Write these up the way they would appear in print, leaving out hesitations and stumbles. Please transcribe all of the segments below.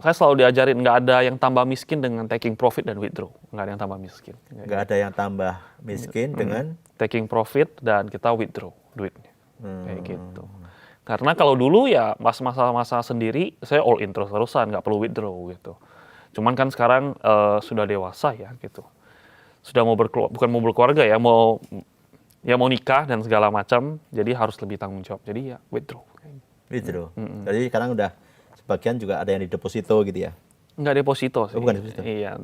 saya selalu diajarin nggak ada yang tambah miskin dengan taking profit dan withdraw. Nggak ada yang tambah miskin. Nggak ada yang tambah miskin dengan taking profit dan kita withdraw duitnya. Kayak gitu. Karena kalau dulu ya pas masa-masa sendiri saya all in terus-terusan, nggak perlu withdraw gitu. Cuman kan sekarang sudah dewasa ya gitu. Sudah bukan mau berkeluarga ya, mau nikah dan segala macam, jadi harus lebih tanggung jawab. Jadi ya withdraw. Withdraw. Jadi sekarang udah sebagian juga ada yang di deposito gitu ya? Nggak deposito sih. Oh, bukan deposito? Iya,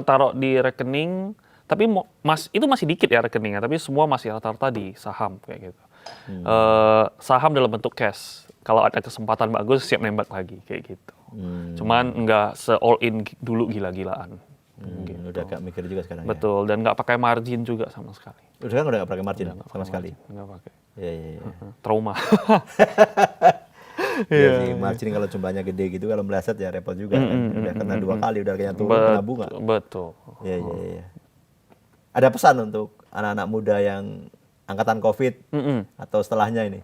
taruh di rekening, tapi itu masih dikit ya rekeningnya, tapi semua masih rata-rata di saham kayak gitu. Saham dalam bentuk cash. Kalau ada kesempatan bagus, siap nembak lagi kayak gitu. Cuman nggak se-all in dulu gila-gilaan. Gitu. Udah agak mikir juga sekarang. Betul, dan nggak pakai margin juga sama sekali. Udah nggak pakai margin sama sekali? Nggak pakai. Iya. Trauma. Iya sih, margin kalau jumlahnya gede gitu, kalau meleset ya repot juga kan. Udah kena 2 kali, udah kayaknya turun kena bunga. Betul. Iya. Ada pesan untuk anak-anak muda yang angkatan COVID atau setelahnya ini?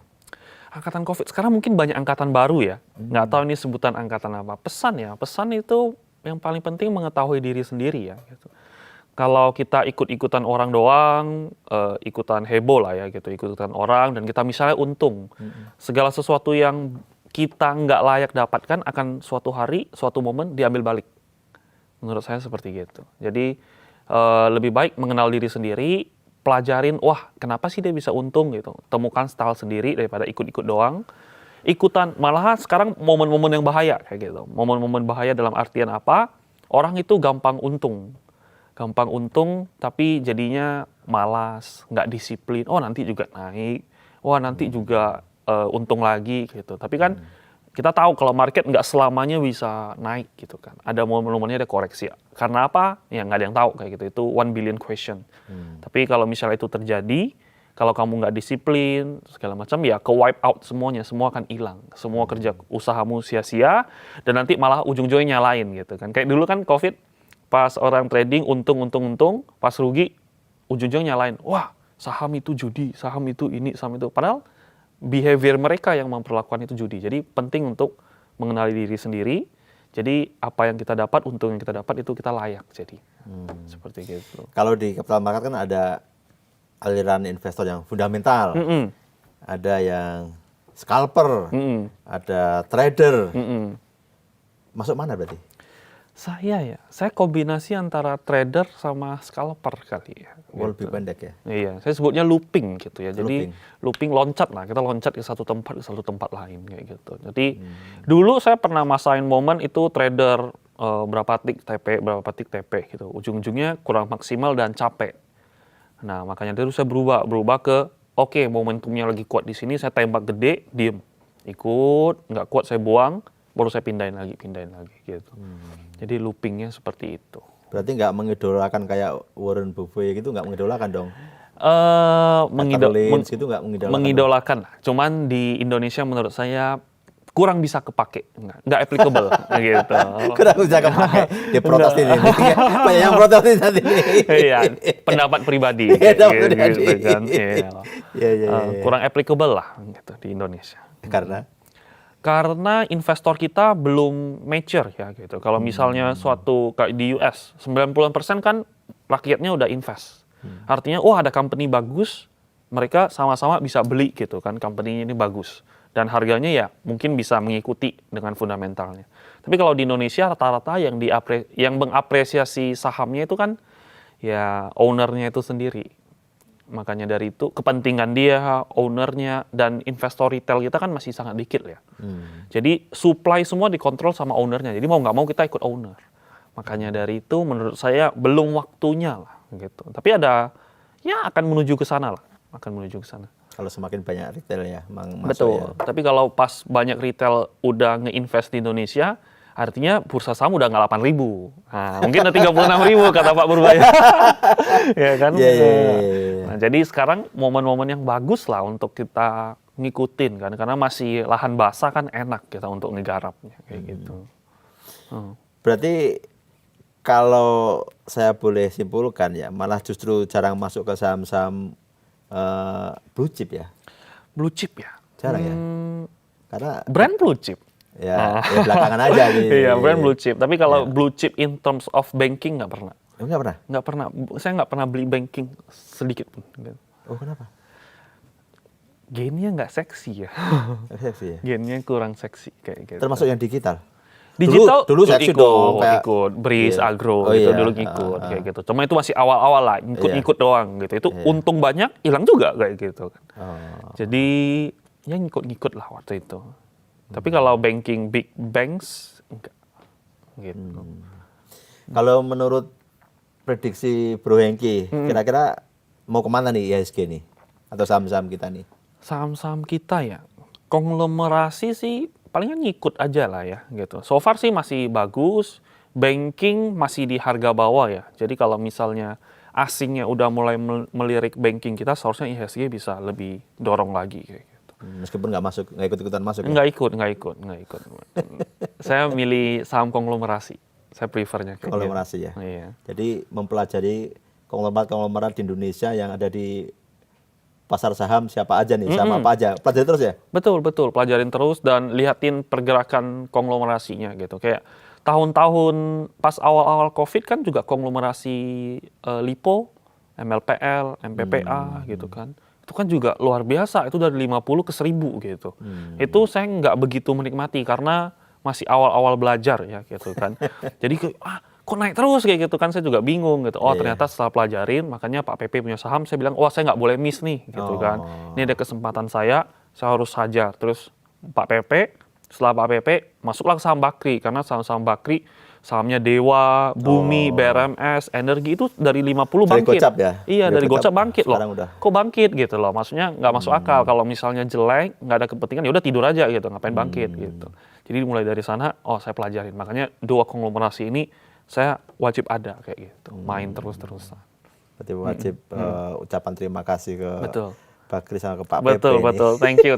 Angkatan COVID, sekarang mungkin banyak angkatan baru ya. Nggak tahu ini sebutan angkatan apa. Pesan itu yang paling penting mengetahui diri sendiri ya. Gitu. Kalau kita ikut-ikutan orang doang, ikutan heboh lah ya gitu, ikutan orang dan kita misalnya untung. Segala sesuatu yang kita nggak layak dapatkan akan suatu hari, suatu momen diambil balik. Menurut saya seperti gitu. Jadi lebih baik mengenal diri sendiri, pelajarin, wah kenapa sih dia bisa untung gitu. Temukan style sendiri daripada ikut-ikut doang. Ikutan, malahan sekarang momen-momen yang bahaya kayak gitu. Momen-momen bahaya dalam artian apa? Orang itu gampang untung tapi jadinya malas, nggak disiplin. Oh nanti juga naik, wah nanti juga untung lagi gitu. Tapi kan kita tahu kalau market nggak selamanya bisa naik gitu kan. Ada momen-momennya ada koreksi. Karena apa? Ya nggak ada yang tahu kayak gitu. Itu 1 billion question. Tapi kalau misalnya itu terjadi, kalau kamu nggak disiplin segala macam ya ke wipe out semuanya, semua akan hilang. Semua kerja usahamu sia-sia dan nanti malah ujung-ujungnya nyalain gitu kan. Kayak dulu kan COVID, pas orang trading untung, pas rugi ujung-ujungnya nyalain. Wah, saham itu judi, saham itu ini, saham itu. Padahal behavior mereka yang memperlakukan itu judi. Jadi penting untuk mengenali diri sendiri. Jadi apa yang kita dapat, untung yang kita dapat itu kita layak. Jadi seperti gitu. Kalau di capital market kan ada aliran investor yang fundamental, ada yang scalper, ada trader. Masuk mana berarti? Saya kombinasi antara trader sama scalper kali ya. Lebih pendek ya? Iya, saya sebutnya looping gitu ya. Jadi looping loncat lah, kita loncat ke satu tempat lain kayak gitu. Jadi dulu saya pernah masain momen itu trader berapa tik TP gitu. Ujung-ujungnya kurang maksimal dan capek. Nah makanya dari saya berubah ke oke, momentumnya lagi kuat di sini, saya tembak gede, diem, ikut, nggak kuat saya buang, baru saya pindahin lagi gitu. Jadi loopingnya seperti itu. Berarti nggak mengidolakan kayak Warren Buffett gitu, nggak mengidolakan dong? Mengidolakan lah. Cuman di Indonesia menurut saya kurang bisa kepake, nggak applicable gitu. Kurang bisa kepake. Dia protes ini. Banyak yang protes ini. Iya, pendapat pribadi. Gitu kan. Iya. Kurang applicable lah gitu di Indonesia. Karena investor kita belum mature ya gitu. Kalau misalnya suatu kayak di US, 90% kan rakyatnya udah invest. Artinya, ada company bagus, mereka sama-sama bisa beli gitu kan, company ini bagus. Dan harganya ya mungkin bisa mengikuti dengan fundamentalnya. Tapi kalau di Indonesia rata-rata yang mengapresiasi sahamnya itu kan ya ownernya itu sendiri. Makanya dari itu kepentingan dia, ownernya, dan investor retail kita kan masih sangat dikit ya. Jadi supply semua dikontrol sama ownernya. Jadi mau nggak mau kita ikut owner. Makanya dari itu menurut saya belum waktunya lah gitu. Tapi akan menuju ke sana lah. Kalau semakin banyak retail ya, betul. Ya. Tapi kalau pas banyak retail udah nge-invest di Indonesia, artinya bursa saham udah nggak 8.000. Nah, mungkin udah 36.000 kata Pak Purbaya. Ya kan? Nah, jadi sekarang momen-momen yang bagus lah untuk kita ngikutin kan, karena masih lahan basah kan enak kita untuk ngegarapnya kayak gitu. Berarti kalau saya boleh simpulkan ya, malah justru jarang masuk ke saham-saham blue chip ya? Blue chip ya? Jarang ya? Karena brand blue chip. Ya, ya belakangan aja gitu. Iya, brand blue chip. Tapi kalau blue chip in terms of banking nggak pernah. Enggak pernah? Nggak pernah. Saya nggak pernah beli banking sedikit pun. Oh, kenapa? Gainnya nggak seksi ya. Seksi ya? Gainnya kurang seksi kayak gitu. Termasuk yang digital? Digital dulu seksi ikut, dong, kayak ikut Breeze, iya. Agro Oh, itu iya. dulu ngikut kayak gitu. Cuma itu masih awal-awal lah, ikut-ikut doang gitu. Itu untung banyak, hilang juga kayak gitu kan. Jadi ya ngikut-ngikut lah waktu itu. Tapi kalau banking big banks enggak gitu. Kalau menurut prediksi Bro Hengki, kira-kira mau kemana nih IHSG nih? Atau saham-saham kita nih? Saham-saham kita ya, konglomerasi sih palingan ngikut aja lah ya gitu. So far sih masih bagus, banking masih di harga bawah ya. Jadi kalau misalnya asingnya udah mulai melirik banking kita, seharusnya IHSG bisa lebih dorong lagi kayak gitu. Meskipun nggak ikut-ikutan masuk ya? Nggak ikut. Saya milih saham konglomerasi. Saya prefernya kayak Konglomerasi gitu. ya? Iya. Jadi mempelajari konglomerat-konglomerat di Indonesia yang ada di pasar saham siapa aja nih, saham apa aja. Pelajari terus ya? Betul. Pelajarin terus dan lihatin pergerakan konglomerasinya gitu. Kayak tahun-tahun pas awal-awal COVID kan juga konglomerasi LIPO, MLPL, MPPA gitu kan. Itu kan juga luar biasa, itu dari 50 ke 1000 gitu. Itu saya nggak begitu menikmati karena masih awal-awal belajar ya gitu kan. Jadi kok naik terus kayak gitu kan, saya juga bingung gitu. Oh ternyata setelah pelajarin, makanya Pak PP punya saham, saya bilang, wah saya nggak boleh miss nih gitu kan. Ini ada kesempatan saya harus hajar. Terus Pak PP, setelah Pak PP, masuklah ke saham Bakri, karena saham-saham Bakri, sahamnya Dewa, Bumi, BRMS, Energi itu dari 50 Dari bangkit. Gocap ya? Iya, dari Gocap bangkit loh. Udah. Kok bangkit gitu loh, maksudnya nggak masuk akal. Kalau misalnya jelek, nggak ada kepentingan, ya udah tidur aja gitu, ngapain bangkit gitu. Jadi mulai dari sana, saya pelajarin. Makanya dua konglomerasi ini, saya wajib ada kayak gitu, main terus-terusan. Berarti wajib ucapan terima kasih ke Bakri sama ke Pak PP. Betul. Thank you.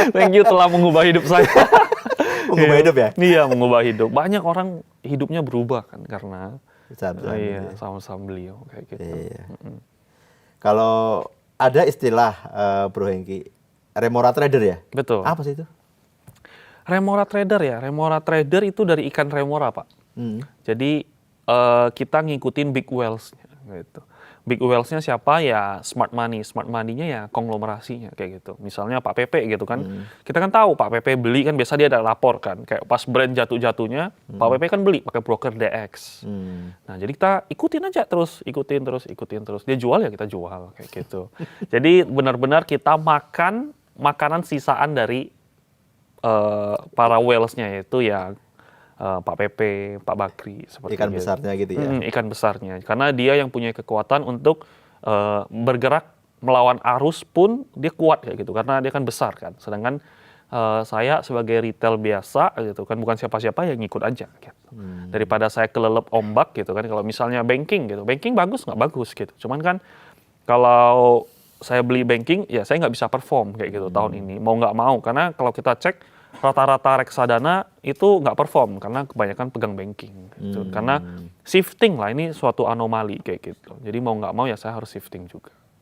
Thank you telah mengubah hidup saya. Mengubah hidup ya? Iya, mengubah hidup. Banyak orang hidupnya berubah kan karena saham-saham beliau kayak gitu. Iya. Kalau ada istilah Bro Hengki, Remora Trader ya? Betul. Apa sih itu? Remora Trader ya. Remora Trader itu dari ikan remora, Pak. Jadi kita ngikutin big whales gitu. Big whales-nya siapa? Ya smart money. Smart money-nya ya konglomerasinya kayak gitu. Misalnya Pak PP gitu kan. Kita kan tahu Pak PP beli kan biasa dia ada lapor kan. Kayak pas brand jatuh-jatuhnya, Pak PP kan beli pakai broker DX. Nah, jadi kita ikutin aja terus. Dia jual ya kita jual kayak gitu. Jadi benar-benar kita makan makanan sisaan dari para whales-nya, yaitu ya Pak PP, Pak Bakri seperti ikan besarnya gitu ya. Ikan besarnya, karena dia yang punya kekuatan untuk bergerak melawan arus pun dia kuat kayak gitu, karena dia kan besar kan. Sedangkan saya sebagai retail biasa gitu kan, bukan siapa-siapa, yang ngikut aja gitu. Daripada saya kelelep ombak gitu kan. Kalau misalnya banking gitu, banking bagus nggak bagus gitu. Cuman kan kalau saya beli banking ya saya nggak bisa perform kayak gitu tahun ini, mau nggak mau, karena kalau kita cek rata-rata reksadana itu nggak perform karena kebanyakan pegang banking gitu. Karena shifting lah, ini suatu anomali kayak gitu. Jadi mau nggak mau ya saya harus shifting juga.